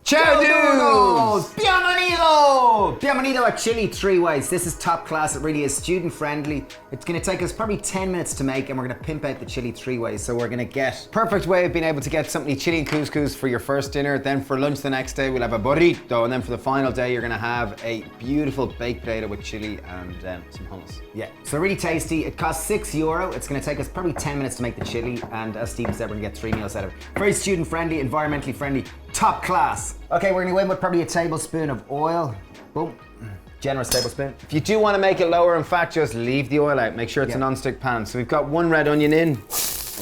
Ciao dudes! Bienvenido! Bienvenido at Chilli 3 Ways. This is top class, it really is student friendly. It's gonna take us probably 10 minutes to make and we're gonna pimp out the Chilli 3 Ways. So we're gonna get perfect way of being able to get something chili and couscous for your first dinner. Then for lunch the next day we'll have a burrito, and then for the final day you're gonna have a beautiful baked potato with chili and some hummus. Yeah, so really tasty. It costs €6. It's gonna take us probably 10 minutes to make the chili, and as Steve said, we're gonna get 3 meals out of it. Very student friendly, environmentally friendly, top class. Okay, we're gonna go in with probably a tablespoon of oil. Boom, generous tablespoon. If you do wanna make it lower in fat, just leave the oil out. Make sure it's a non-stick pan. So we've got 1 red onion in.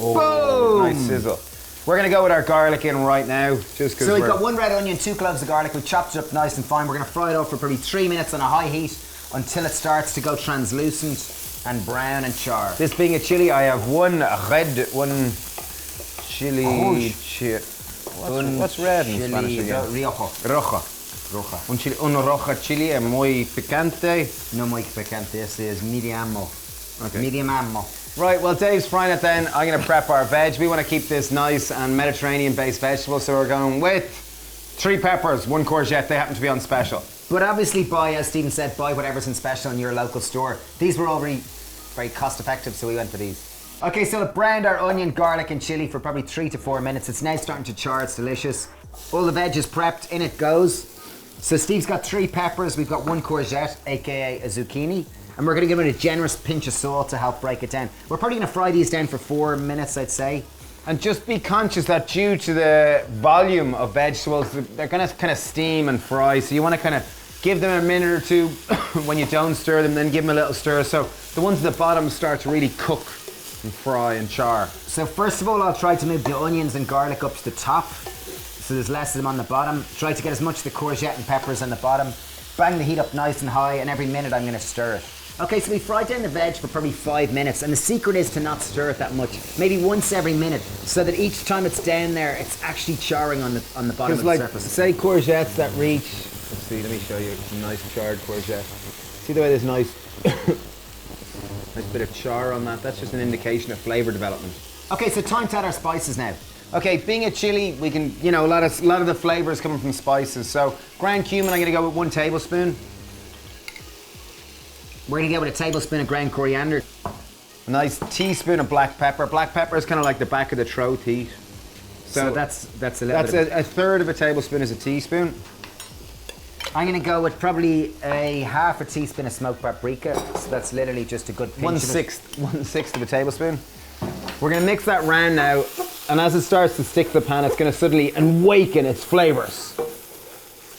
Oh, boom! Nice sizzle. We're gonna go with our garlic in right now, just because. So we've got 1 red onion, 2 cloves of garlic. We've chopped it up nice and fine. We're gonna fry it up for probably 3 minutes on a high heat until it starts to go translucent and brown and char. This being a chili, I have 1 red, 1 chili. What's red in Spanish again? Roja. Un roja chili muy picante. No muy picante, this is mediamo. Okay. Mediamo. Right, well Dave's frying it then. I'm gonna prep our veg. We wanna keep this nice and Mediterranean based vegetable, so we're going with 3 peppers, 1 courgette. They happen to be on special. But obviously buy, as Stephen said, buy whatever's in special in your local store. These were all very cost effective, so we went for these. Okay, so it browned our onion, garlic and chili for probably 3 to 4 minutes. It's now starting to char, it's delicious. All the veg is prepped, in it goes. So Steve's got 3 peppers, we've got 1 courgette, AKA a zucchini. And we're gonna give it a generous pinch of salt to help break it down. We're probably gonna fry these down for 4 minutes, I'd say. And just be conscious that due to the volume of vegetables, they're gonna kind of steam and fry. So you wanna kind of give them a minute or 2 when you don't stir them, then give them a little stir. So the ones at the bottom start to really cook and fry and char. So first of all, I'll try to move the onions and garlic up to the top, so there's less of them on the bottom. Try to get as much of the courgette and peppers on the bottom. Bang the heat up nice and high, and every minute I'm gonna stir it. Okay, so we fried down the veg for probably 5 minutes, and the secret is to not stir it that much. Maybe once every minute, so that each time it's down there, it's actually charring on the bottom of the surface. Say courgettes that reach, let's see, let me show you some nice charred courgette. See the way there's nice bit of char on that. That's just an indication of flavor development. Okay, so time to add our spices now. Okay, being a chili, we can, a lot of the flavors coming from spices. So ground cumin, I'm gonna go with 1 tablespoon. We're gonna go with a tablespoon of ground coriander. A nice teaspoon of black pepper. Black pepper is kind of like the back of the throat heat. So that's a little bit. A third of a tablespoon is a teaspoon. I'm gonna go with probably a half a teaspoon of smoked paprika. So that's literally just a good pinch One sixth of a tablespoon. We're gonna mix that round now, and as it starts to stick to the pan, it's gonna suddenly awaken its flavors.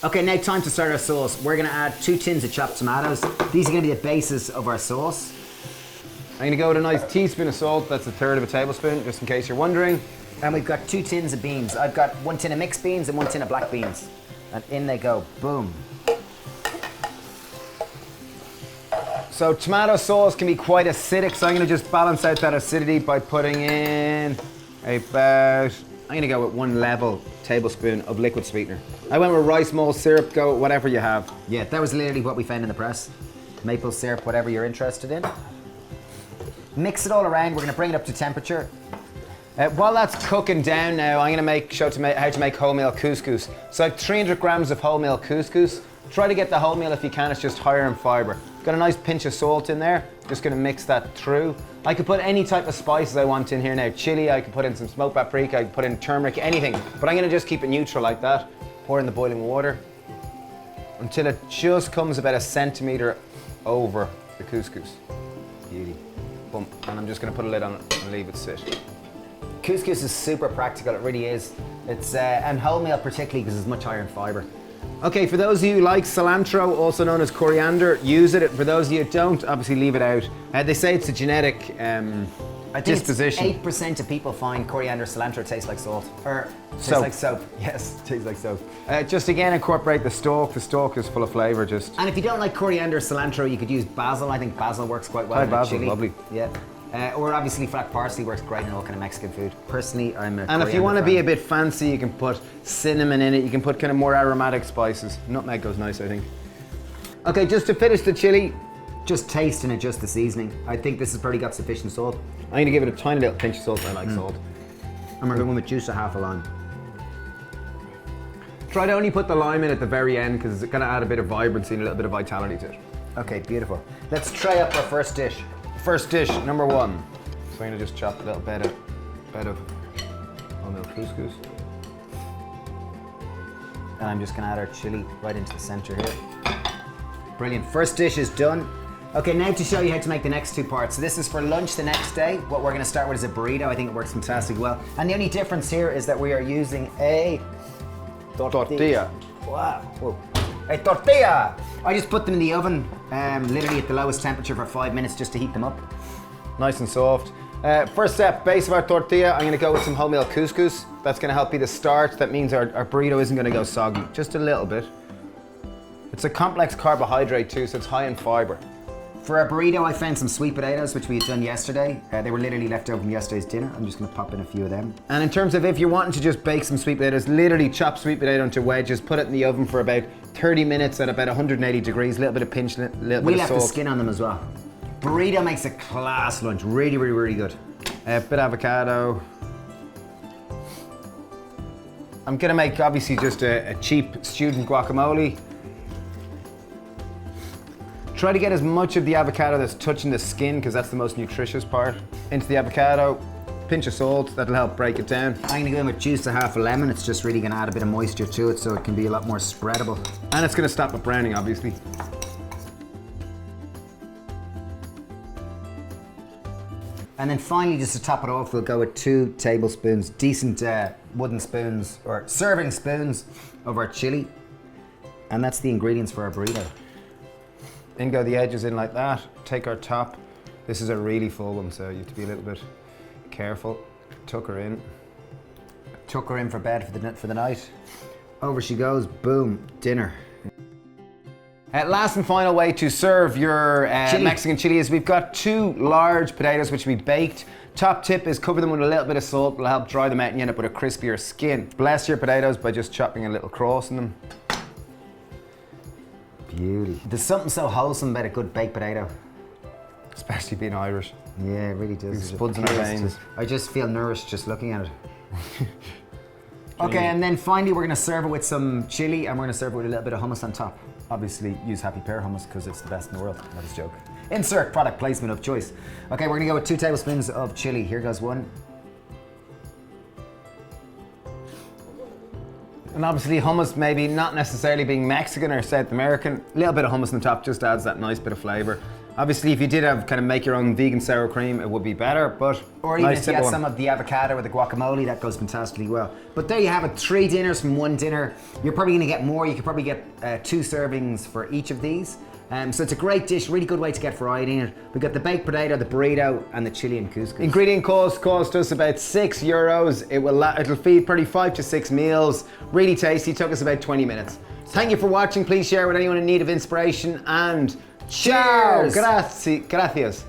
Okay, now time to start our sauce. We're gonna add 2 tins of chopped tomatoes. These are gonna be the basis of our sauce. I'm gonna go with a nice teaspoon of salt. That's a third of a tablespoon, just in case you're wondering. And we've got 2 tins of beans. I've got 1 tin of mixed beans and 1 tin of black beans. And in they go, boom. So tomato sauce can be quite acidic, so I'm gonna just balance out that acidity by putting in about, I'm gonna go with 1 level tablespoon of liquid sweetener. I went with rice malt syrup, go with whatever you have. Yeah, that was literally what we found in the press. Maple syrup, whatever you're interested in. Mix it all around, we're gonna bring it up to temperature. While that's cooking down now, I'm gonna show how to make wholemeal couscous. So I have 300 grams of wholemeal couscous. Try to get the wholemeal if you can, it's just higher in fiber. Got a nice pinch of salt in there. Just gonna mix that through. I could put any type of spices I want in here now. Chili, I could put in some smoked paprika, I could put in turmeric, anything. But I'm gonna just keep it neutral like that. Pour in the boiling water until it just comes about 1 centimeter over the couscous. Beauty. Boom. And I'm just gonna put a lid on it and leave it sit. Couscous is super practical, it really is. It's and wholemeal particularly because it's much higher in fiber. Okay, for those of you who like cilantro, also known as coriander, use it. For those of you who don't, obviously leave it out. They say it's a genetic disposition. 8% of people find coriander cilantro tastes like salt. Or tastes like soap. Yes, tastes like soap. Just again, incorporate the stalk. The stalk is full of flavor, just. And if you don't like coriander cilantro, you could use basil. I think basil works quite well. Hi, basil, chili. lovely. Yeah. Or obviously black parsley works great in all kind of Mexican food. Personally, I'm a And if you want to be a bit fancy, you can put cinnamon in it. You can put kind of more aromatic spices. Nutmeg goes nice, I think. Okay, just to finish the chili, just taste and adjust the seasoning. I think this has probably got sufficient salt. I'm going to give it a tiny little pinch of salt. I like salt. And we're going with juice of half a lime. Try to only put the lime in at the very end because it's gonna add a bit of vibrancy and a little bit of vitality to it. Okay, beautiful. Let's try up our first dish. First dish, number one. So I'm gonna just chop a little bit of wholemeal couscous. And I'm just gonna add our chili right into the center here. Brilliant, first dish is done. Okay, now to show you how to make the next two parts. So this is for lunch the next day. What we're gonna start with is a burrito. I think it works fantastic well. And the only difference here is that we are using a Tortilla. Wow, whoa. A tortilla! I just put them in the oven, literally at the lowest temperature for 5 minutes just to heat them up. Nice and soft. First step, base of our tortilla, I'm gonna go with some wholemeal couscous. That's gonna help be the start. That means our burrito isn't gonna go soggy, just a little bit. It's a complex carbohydrate too, so it's high in fiber. For our burrito, I found some sweet potatoes, which we had done yesterday. They were literally left over from yesterday's dinner. I'm just gonna pop in a few of them. And in terms of if you're wanting to just bake some sweet potatoes, literally chop sweet potato into wedges, put it in the oven for about 30 minutes at about 180 degrees, a little bit of pinch, a little bit of salt. We left the skin on them as well. Burrito makes a class lunch, really, really, really good. A bit of avocado. I'm gonna make obviously just a cheap student guacamole. Try to get as much of the avocado that's touching the skin because that's the most nutritious part into the avocado. Pinch of salt, that'll help break it down. I'm gonna go in with juice of half a lemon. It's just really gonna add a bit of moisture to it so it can be a lot more spreadable. And it's gonna stop it browning, obviously. And then finally, just to top it off, we'll go with 2 tablespoons, decent wooden spoons or serving spoons of our chili. And that's the ingredients for our burrito. In go the edges in like that. Take our top. This is a really full one, so you have to be a little bit careful. Tuck her in. Tuck her in for bed for the night. Over she goes, boom, dinner. Last and final way to serve your Mexican chili is we've got 2 large potatoes which we baked. Top tip is cover them with a little bit of salt. It'll help dry them out and you end up with a crispier skin. Bless your potatoes by just chopping a little cross in them. Beauty. There's something so wholesome about a good baked potato. Especially being Irish. Yeah, it really does. It's buds in our veins. I just feel nourished just looking at it. Okay, and then finally we're gonna serve it with some chili and we're gonna serve it with a little bit of hummus on top. Obviously use Happy Pear hummus because it's the best in the world. That was a joke. Insert product placement of choice. Okay, we're gonna go with 2 tablespoons of chili. Here goes one. And obviously hummus, maybe not necessarily being Mexican or South American, a little bit of hummus on the top just adds that nice bit of flavor. Obviously, if you did have kind of make your own vegan sour cream, it would be better, but or even if you had some of the avocado or the guacamole, that goes fantastically well. But there you have it, 3 dinners from 1 dinner. You're probably gonna get more. You could probably get 2 servings for each of these. So it's a great dish, really good way to get variety in it. We've got the baked potato, the burrito, and the chili and couscous. Ingredient cost us about €6. It'll feed probably 5 to 6 meals. Really tasty, took us about 20 minutes. Thank you for watching. Please share with anyone in need of inspiration and cheers! Ciao! Gracias.